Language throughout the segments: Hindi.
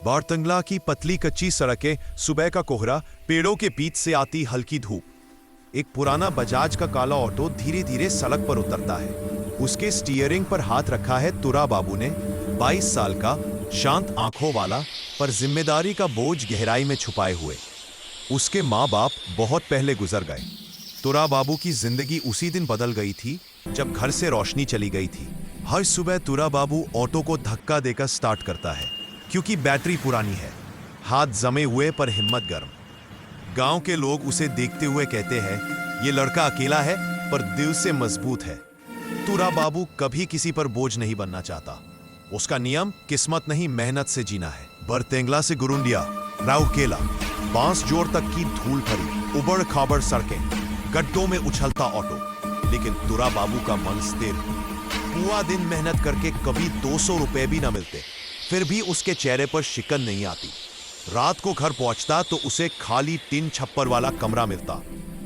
बारतंगला की पतली कच्ची सड़कें, सुबह का कोहरा, पेड़ों के बीच से आती हल्की धूप। एक पुराना बजाज का काला ऑटो धीरे धीरे सड़क पर उतरता है। उसके स्टीयरिंग पर हाथ रखा है तुरा बाबू ने। 22 साल का, शांत आंखों वाला, पर जिम्मेदारी का बोझ गहराई में छुपाए हुए। उसके माँ बाप बहुत पहले गुजर गए। तुरा बाबू की जिंदगी उसी दिन बदल गई थी जब घर से रोशनी चली गई थी। हर सुबह तुरा बाबू ऑटो को धक्का देकर स्टार्ट करता है, क्योंकि बैटरी पुरानी है। हाथ जमे हुए पर हिम्मत गर्म। गांव के लोग उसे देखते हुए कहते हैं, ये लड़का अकेला है पर दिल से मजबूत है। तुरा बाबू कभी किसी पर बोझ नहीं बनना चाहता। उसका नियम किस्मत नहीं, मेहनत से जीना है। बारतंगला से गुरुंडिया, राउरकेला, बांस जोड़ तक की धूल भरी उबड़ खाबड़ सड़कें, गड्ढों में उछलता ऑटो। लेकिन तुरा बाबू का मन स्थिर। पूरा दिन मेहनत करके कभी 200 रुपए भी ना मिलते, फिर भी उसके चेहरे पर शिकन नहीं आती। रात को घर पहुंचता तो उसे खाली टिन छप्पर वाला कमरा मिलता।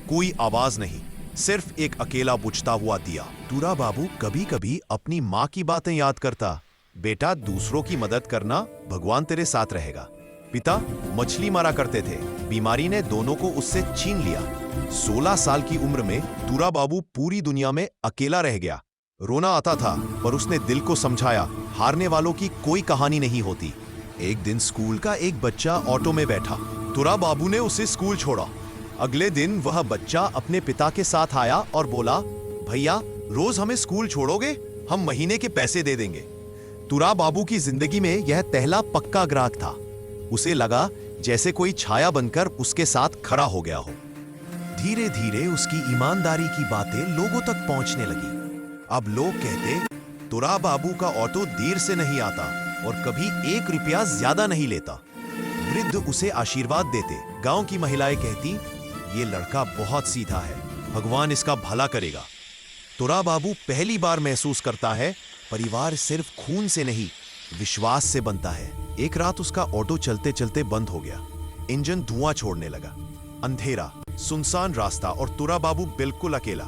कोई आवाज नहीं, सिर्फ एक अकेला बुझता हुआ दिया। तुरा बाबू कभी कभी अपनी माँ की बातें याद करता। बेटा, दूसरों की मदद करना, भगवान तेरे साथ रहेगा। पिता मछली मारा करते थे, बीमारी ने दोनों को उससे छीन लिया। 16 साल की उम्र में तुरा बाबू पूरी दुनिया में अकेला रह गया। रोना आता था, पर उसने दिल को समझाया, हारने वालों की कोई कहानी नहीं होती। एक दिन स्कूल का एक बच्चा ऑटो में बैठा। तुरा बाबू ने उसे स्कूल छोड़ा। अगले दिन वह बच्चा अपने पिता के साथ आया और बोला, भैया, रोज हमें स्कूल छोड़ोगे? हम महीने के पैसे दे देंगे। तुरा बाबू की जिंदगी में यह पहला पक्का ग्राहक था। उसे लगा जैसे कोई छाया बनकर उसके साथ खड़ा हो गया हो। धीरे धीरे उसकी ईमानदारी की बातें लोगों तक पहुंचने लगी। अब लोग कहते, तुरा बाबू का ऑटो देर से नहीं आता और कभी 1 रुपया ज्यादा नहीं लेता। वृद्ध उसे आशीर्वाद देते। गांव की महिलाएं कहती, ये लड़का बहुत सीधा है, भगवान इसका भला करेगा। तुरा बाबू पहली बार महसूस करता है, परिवार सिर्फ खून से नहीं, विश्वास से बनता है। एक रात उसका ऑटो चलते चलते बंद हो गया। इंजन धुआं छोड़ने लगा। अंधेरा, सुनसान रास्ता और तुरा बाबू बिल्कुल अकेला।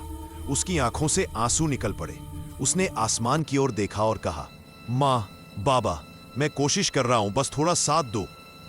उसकी आंखों से आंसू निकल पड़े। उसने आसमान की ओर देखा और कहा, माँ, बाबा, मैं कोशिश कर रहा हूं, बस थोड़ा साथ दो।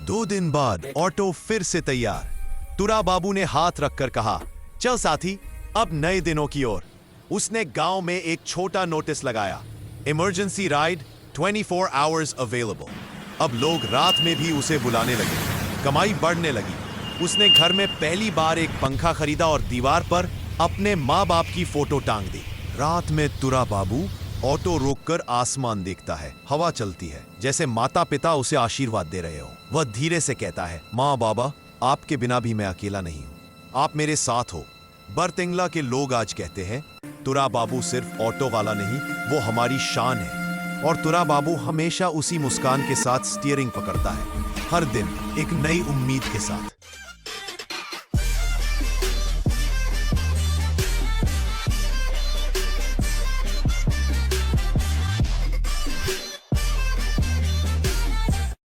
2 दिन बाद ऑटो फिर से तैयार। तुरा बाबू ने हाथ रखकर कहा, चल साथी, अब नए दिनों की ओर। उसने गांव में एक छोटा नोटिस लगाया, इमरजेंसी राइड 24 आवर्स अवेलेबल। अब लोग रात में भी उसे बुलाने लगे। कमाई बढ़ने लगी। उसने घर में पहली बार एक पंखा खरीदा और दीवार पर अपने माँ बाप की फोटो टांग दी। रात में तुरा बाबू ऑटो रोककर आसमान देखता है। हवा चलती है, जैसे माता पिता उसे आशीर्वाद दे रहे हो। वह धीरे से कहता है, माँ बाबा, आपके बिना भी मैं अकेला नहीं हूँ, आप मेरे साथ हो। बारतंगला के लोग आज कहते हैं, तुरा बाबू सिर्फ ऑटो वाला नहीं, वो हमारी शान है। और तुरा बाबू हमेशा उसी मुस्कान के साथ स्टीयरिंग पकड़ता है, हर दिन एक नई उम्मीद के साथ।